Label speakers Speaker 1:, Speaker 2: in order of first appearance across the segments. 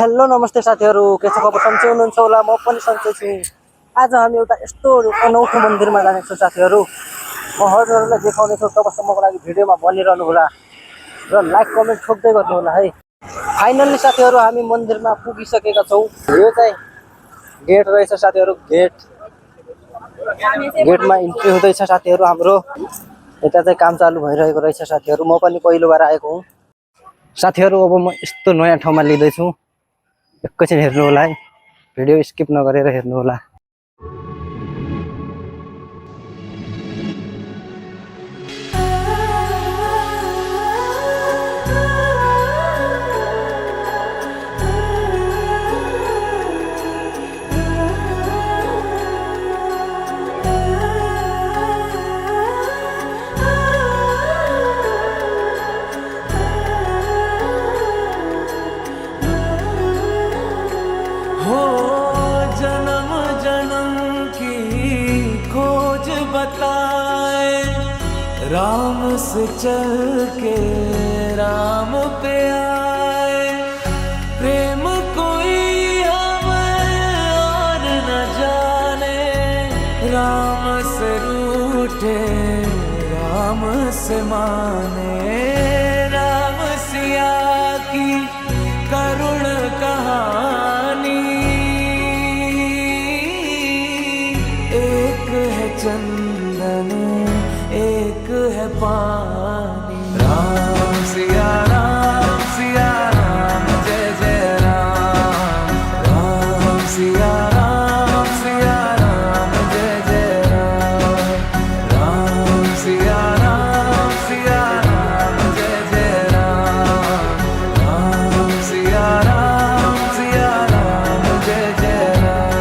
Speaker 1: Hello नमस्ते साथीहरू, के छ खबर? सन्चै हुनुहुन्छ होला? म पनि सन्चै छु। आज हामी एउटा यस्तो अनौठो मन्दिरमा जानेछौँ साथीहरू। म हजुरहरूलाई देखाउने छु, तबसम्मको लागि भिडियोमा बनिरहनु होला र लाइक कमेन्ट ठोक्दै गर्नु होला है। फाइनल्ली साथीहरू हामी मन्दिरमा पुगिसकेका छौँ। यो चाहिँ गेट रहेछ साथीहरू, गेटमा इन्ट्री हुँदैछ साथीहरू हाम्रो। यता चाहिँ काम चालु भइरहेको रहेछ साथीहरू। म पनि पहिलो बार आएको हुँ साथीहरू। अब म यस्तो नयाँ ठाउँमा लिँदैछु, एकैछिन हेर्नु होला है, भिडियो स्किप नगरेर हेर्नु होला।
Speaker 2: हो जन्म जन्म की खोज बताए, राम से चल के राम पे आए। प्रेम कोई हमें और न जाने, राम से रूठे राम से माने। राम सिया की करुण कहानी, एक है चंदन एक है पानी। राम सिया राम, जय जय राम। राम सिया राम, जय जय राम। राम सिया राम, जय जय राम। राम सिया राम, जय जय राम।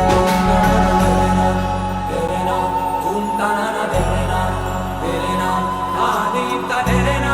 Speaker 2: तेरे नाम धूम ताना तेरे नाम आदि तेरे नाम।